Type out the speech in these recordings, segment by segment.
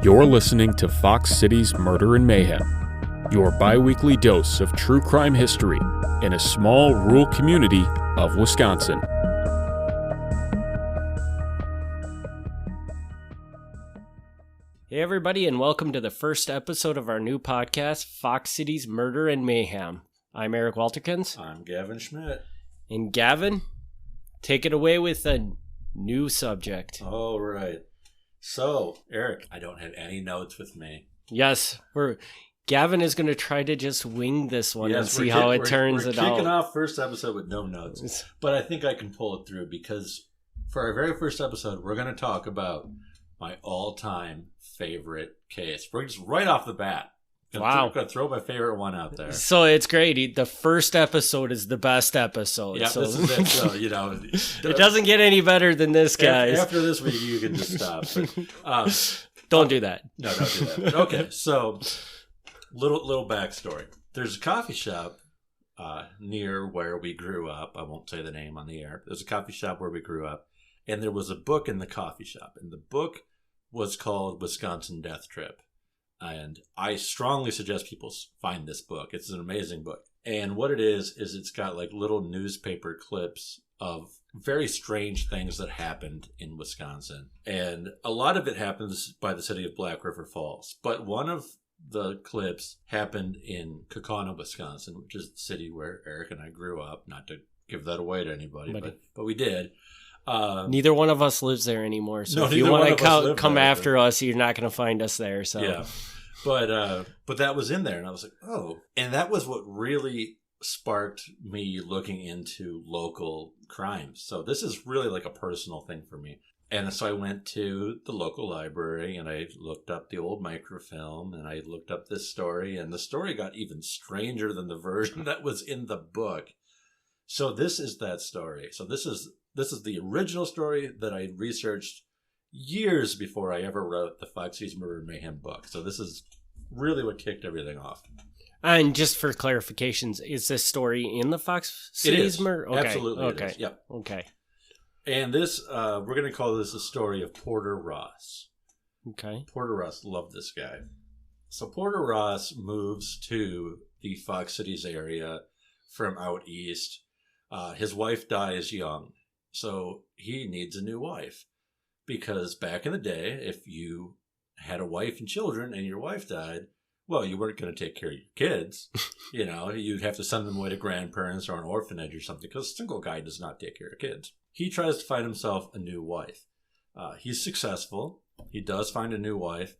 You're listening to Fox City's Murder and Mayhem, your bi-weekly dose of true crime history in a small rural community of Wisconsin. Hey everybody, and welcome to the first episode of our new podcast, Fox City's Murder and Mayhem. I'm Eric Walterkins. I'm Gavin Schmidt. And Gavin, take it away with a new subject. All right. So, Eric, I don't have any notes with me. Yes, Gavin is going to try to just wing this one and see how it turns out. We're kicking off first episode with no notes, but I think I can pull it through because for our very first episode, we're going to talk about my all-time favorite case. We're just right off the bat. I'm going to throw my favorite one out there. So it's great. The first episode is the best episode. Yeah, so. This is it. So, it doesn't get any better than this, guys. After this week, you can just stop. But, don't do that. No, don't do that. Okay, so little backstory. There's a coffee shop near where we grew up. I won't say the name on the air. There's a coffee shop where we grew up, and there was a book in the coffee shop, and the book was called Wisconsin Death Trip. And I strongly suggest people find this book. It's an amazing book. And what it is it's got like little newspaper clips of very strange things that happened in Wisconsin. And a lot of it happens by the city of Black River Falls. But one of the clips happened in Kaukauna, Wisconsin, which is the city where Eric and I grew up. Not to give that away to anybody, but we did. Neither one of us lives there anymore, so if you want to come after us, you're not going to find us there. So yeah, but that was in there, and I was like, oh, and that was what really sparked me looking into local crimes. So this is really like a personal thing for me. And so I went to the local library and I looked up the old microfilm and I looked up this story, and the story got even stranger than the version that was in the book. So this is that story. So this is the original story that I researched years before I ever wrote the Fox City's Murder and Mayhem book. So this is really what kicked everything off. And just for clarifications, is this story in the Fox City's Murder? Okay. Absolutely. Okay. It is. Yep. Okay. And this, we're going to call this the story of Porter Ross. Okay. Porter Ross, love this guy. So Porter Ross moves to the Fox Cities area from out east. His wife dies young. So he needs a new wife, because back in the day, if you had a wife and children and your wife died, well, you weren't going to take care of your kids. You'd have to send them away to grandparents or an orphanage or something, because a single guy does not take care of kids. He tries to find himself a new wife. He's successful. He does find a new wife,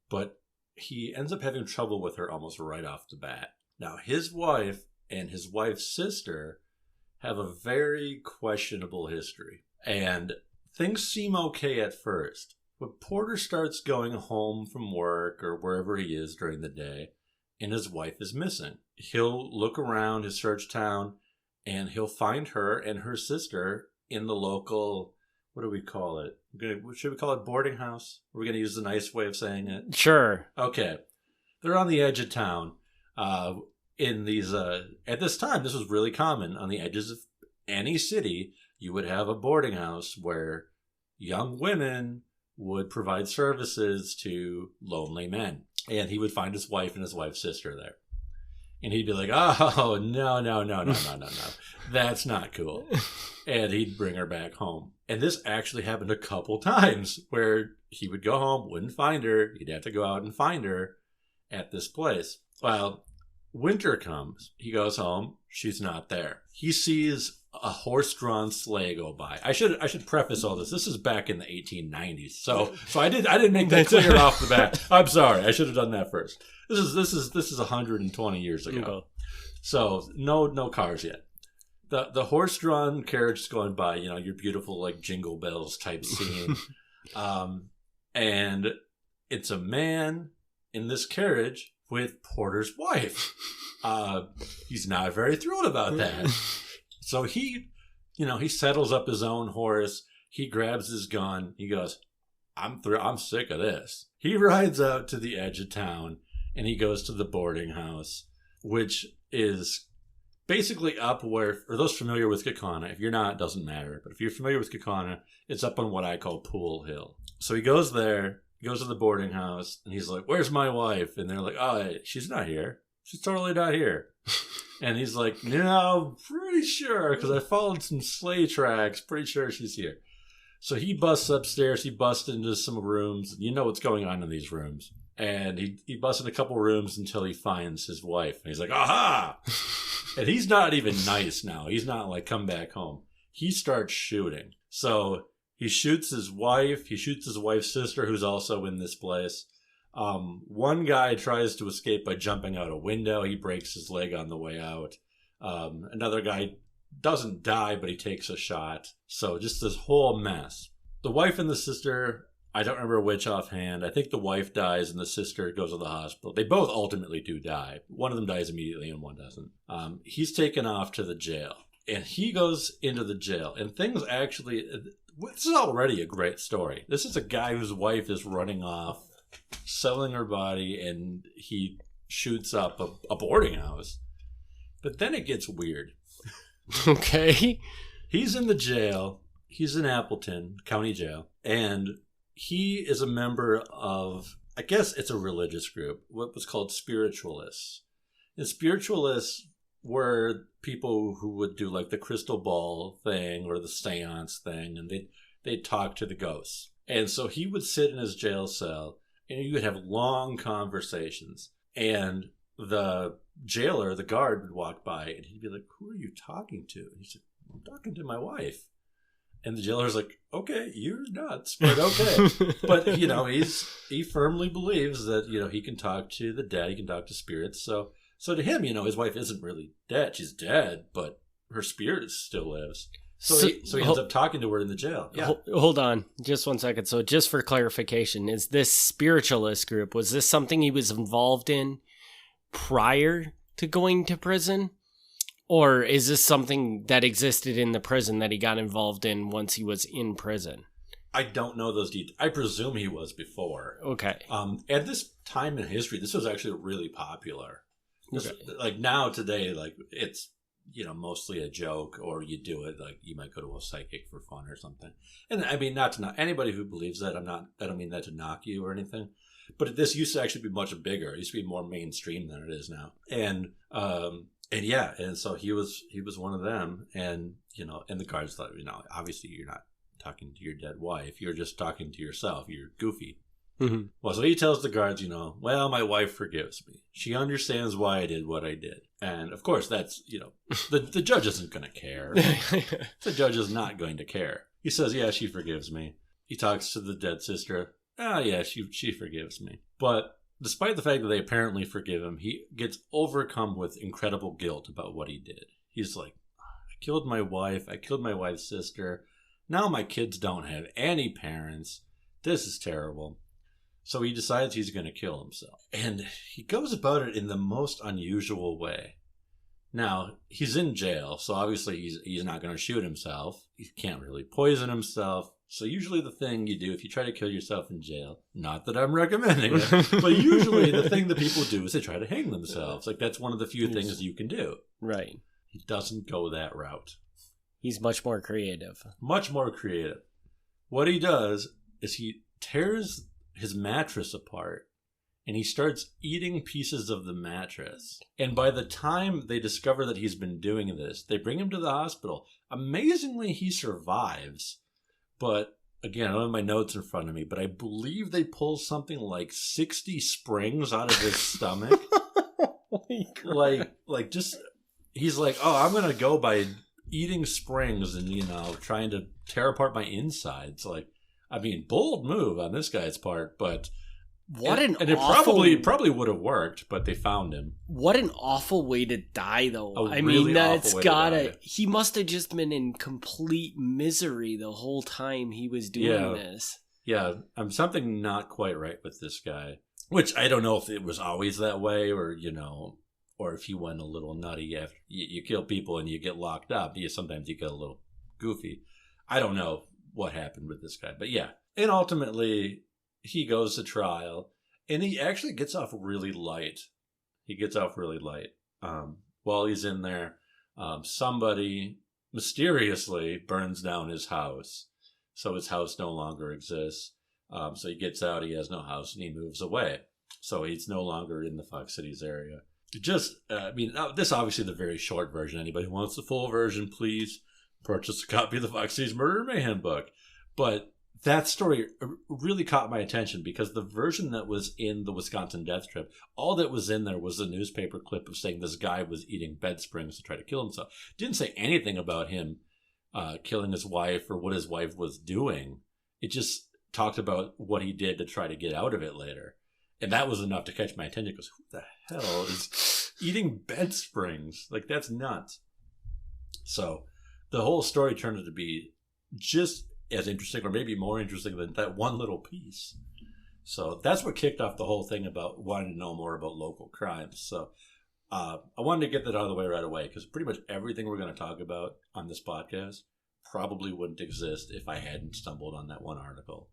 but he ends up having trouble with her almost right off the bat. Now, his wife and his wife's sister have a very questionable history, and things seem okay at first. But Porter starts going home from work or wherever he is during the day, and his wife is missing. He'll look around his search town, and he'll find her and her sister in the local, what do we call it? Should we call it boarding house? Are we going to use the nice way of saying it? Sure. Okay. They're on the edge of town. In these, at this time, this was really common. On the edges of any city, you would have a boarding house where young women would provide services to lonely men. And he would find his wife and his wife's sister there. And he'd be like, oh, no. That's not cool. And he'd bring her back home. And this actually happened a couple times where he would go home, wouldn't find her. He'd have to go out and find her at this place. Well, winter comes. He goes home. She's not there. He sees a horse-drawn sleigh go by. I should preface all this. This is back in the 1890s. So I didn't make that clear off the bat. I'm sorry. I should have done that first. This is 120 years ago. Okay. So no cars yet. The horse-drawn carriage is going by. Your beautiful like Jingle Bells type scene, and it's a man in this carriage with Porter's wife. He's not very thrilled about that. So he settles up his own horse. He grabs his gun. He goes, I'm sick of this. He rides out to the edge of town and he goes to the boarding house, which is basically up where, for those familiar with Kaukauna, if you're not, it doesn't matter. But if you're familiar with Kaukauna, it's up on what I call Pool Hill. So he goes there goes to the boarding house, and he's like, "Where's my wife?" And they're like, "Oh, she's not here. She's totally not here." And he's like, "No, pretty sure, because I followed some sleigh tracks. Pretty sure she's here." So he busts upstairs. He busts into some rooms. You know what's going on in these rooms. And he busts in a couple rooms until he finds his wife. And he's like, "Aha!" And he's not even nice now. He's not like, "Come back home." He starts shooting. So he shoots his wife. He shoots his wife's sister, who's also in this place. One guy tries to escape by jumping out a window. He breaks his leg on the way out. Another guy doesn't die, but he takes a shot. So just this whole mess. The wife and the sister, I don't remember which offhand. I think the wife dies and the sister goes to the hospital. They both ultimately do die. One of them dies immediately and one doesn't. He's taken off to the jail. And he goes into the jail. And things actually... This is already a great story. This is a guy whose wife is running off, selling her body, and he shoots up a boarding house. But then it gets weird. Okay. He's in the jail. He's in Appleton County Jail. And he is a member of, I guess it's a religious group, what was called Spiritualists. And Spiritualists were people who would do like the crystal ball thing or the seance thing, and they'd talk to the ghosts. And so he would sit in his jail cell, and you would have long conversations. And the jailer, the guard, would walk by, and he'd be like, "Who are you talking to?" And he said, "I'm talking to my wife." And the jailer's like, "Okay, you're nuts, but okay." But, he firmly believes that, he can talk to the dead, he can talk to spirits. So to him, his wife isn't really dead. She's dead, but her spirit still lives. So he ends up talking to her in the jail. Yeah. Hold on just 1 second. So just for clarification, is this spiritualist group, was this something he was involved in prior to going to prison? Or is this something that existed in the prison that he got involved in once he was in prison? I don't know those details. I presume he was before. Okay. At this time in history, this was actually really popular. Okay. Like now today, like it's, mostly a joke, or you do it like you might go to a psychic for fun or something. And I mean, not to knock anybody who believes that. I don't mean that to knock you or anything, but this used to actually be much bigger. It used to be more mainstream than it is now. And so he was one of them. And, and the guards thought, obviously you're not talking to your dead wife. You're just talking to yourself. You're goofy. Mm-hmm. Well, so he tells the guards, "Well, my wife forgives me. She understands why I did what I did." And of course, that's, the judge isn't going to care. The judge is not going to care. He says, "Yeah, she forgives me." He talks to the dead sister. "Oh, yeah, she forgives me." But despite the fact that they apparently forgive him, he gets overcome with incredible guilt about what he did. He's like, "I killed my wife. I killed my wife's sister. Now my kids don't have any parents. This is terrible." So he decides he's going to kill himself. And he goes about it in the most unusual way. Now, he's in jail, so obviously he's not going to shoot himself. He can't really poison himself. So usually the thing you do if you try to kill yourself in jail, not that I'm recommending it, but usually the thing that people do is they try to hang themselves. Like that's one of the few things you can do. Right. He doesn't go that route. He's much more creative. Much more creative. What he does is he tears his mattress apart and he starts eating pieces of the mattress. And by the time they discover that he's been doing this, they bring him to the hospital. Amazingly, he survives. But again, I don't have my notes in front of me, but I believe they pull something like 60 springs out of his stomach. like just, he's like, "Oh, I'm going to go by eating springs and, trying to tear apart my insides." Like, I mean, bold move on this guy's part, but it probably would have worked, but they found him. What an awful way to die, though. He must have just been in complete misery the whole time he was doing this. Yeah, something not quite right with this guy, which I don't know if it was always that way or if he went a little nutty after you kill people and you get locked up. Sometimes you get a little goofy. I don't know what happened with this guy, but yeah. And ultimately he goes to trial and he actually gets off really light. While he's in there, somebody mysteriously burns down his house. So his house no longer exists. So he gets out, he has no house, and he moves away. So he's no longer in the Fox Cities area. This obviously the very short version. Anybody who wants the full version, please purchase a copy of the Fox Cities Murder and Mayhem book. But that story really caught my attention because the version that was in the Wisconsin Death Trip, all that was in there was a newspaper clip of saying this guy was eating Bedsprings to try to kill himself. Didn't say anything about him killing his wife or what his wife was doing. It just talked about what he did to try to get out of it later. And that was enough to catch my attention because who the hell is eating Bedsprings? Like, that's nuts. So the whole story turned out to be just as interesting or maybe more interesting than that one little piece. So that's what kicked off the whole thing about wanting to know more about local crimes. So I wanted to get that out of the way right away because pretty much everything we're going to talk about on this podcast probably wouldn't exist if I hadn't stumbled on that one article.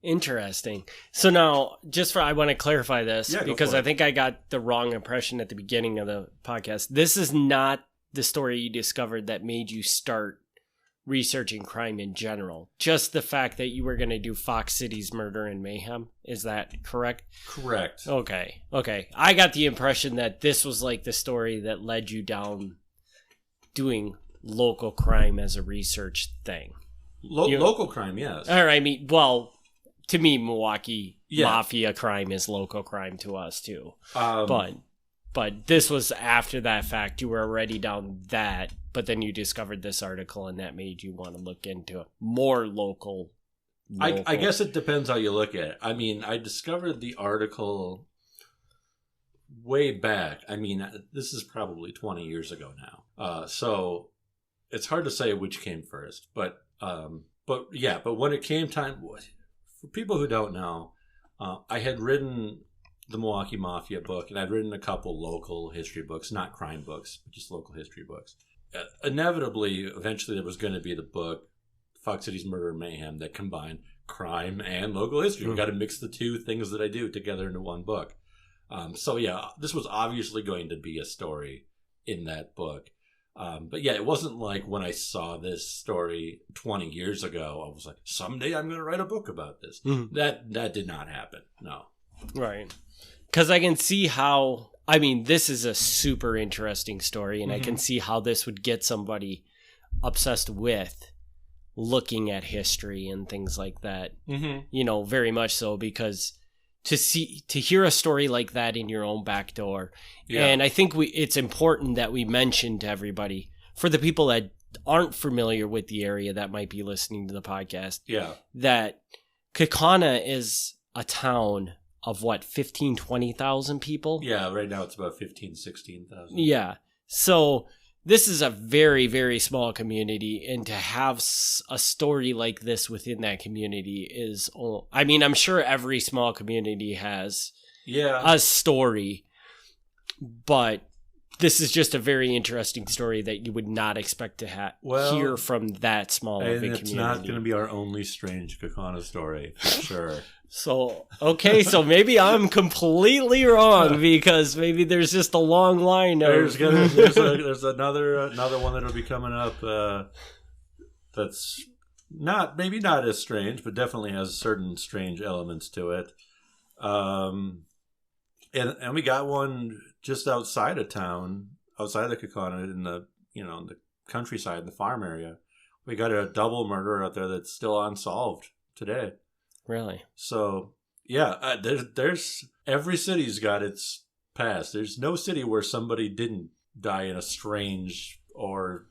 Interesting. So now, I want to clarify this because I think I got the wrong impression at the beginning of the podcast. This is not the story you discovered that made you start researching crime in general. Just the fact that you were going to do Fox Cities Murder and Mayhem. Is that correct? Correct. Okay. I got the impression that this was like the story that led you down doing local crime as a research thing. Local crime, yes. Or to me, Milwaukee Mafia crime is local crime to us too. But this was after that fact. You were already down that, but then you discovered this article, and that made you want to look into more local. I guess it depends how you look at it. I mean, I discovered the article way back. I mean, this is probably 20 years ago now. So it's hard to say which came first. But when it came time, for people who don't know, I had written the Milwaukee Mafia book, and I'd written a couple local history books, not crime books, but just local history books. Inevitably, eventually there was going to be the book, Fox Cities Murder and Mayhem, that combined crime and local history. We've got to mix the two things that I do together into one book. This was obviously going to be a story in that book. It wasn't like when I saw this story 20 years ago, I was like, someday I'm going to write a book about this. Mm-hmm. That did not happen. No. Right. Because I can see how, this is a super interesting story, and I can see how this would get somebody obsessed with looking at history and things like that. Mm-hmm. Very much so, because to hear a story like that in your own back door. Yeah. And I think it's important that we mention to everybody, for the people that aren't familiar with the area that might be listening to the podcast, that Kaukauna is a town of 15,000-20,000 people? Yeah, right now it's about 15,000-16,000. Yeah. So this is a very, very small community, and to have a story like this within that community is, I'm sure every small community has a story, but this is just a very interesting story that you would not expect to hear from that small of a community. And it's not going to be our only strange Kaukauna story, for sure. So maybe I'm completely wrong, because maybe there's just a long line of... There's another one that'll be coming up that's maybe not as strange, but definitely has certain strange elements to it. And we got one just outside of town, outside of the Kaukauna, in the the countryside, in the farm area. We got a double murder out there that's still unsolved today. Really? So there's every city's got its past. There's no city where somebody didn't die in a strange or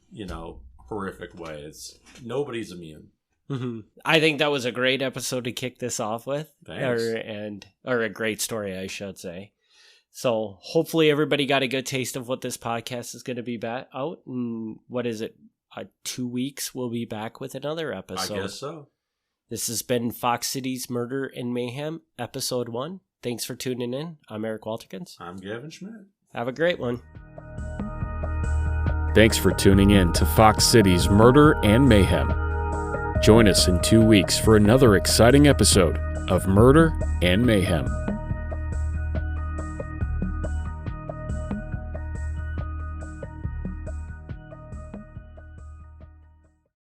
horrific way. Nobody's immune. Mm-hmm. I think that was a great episode to kick this off with. Thanks. Or a great story, I should say. So hopefully everybody got a good taste of what this podcast is going to be out. And what is it? 2 weeks we'll be back with another episode. I guess so. This has been Fox Cities Murder and Mayhem, Episode 1. Thanks for tuning in. I'm Eric Walterkins. I'm Gavin Schmidt. Have a great one. Thanks for tuning in to Fox Cities Murder and Mayhem. Join us in 2 weeks for another exciting episode of Murder and Mayhem.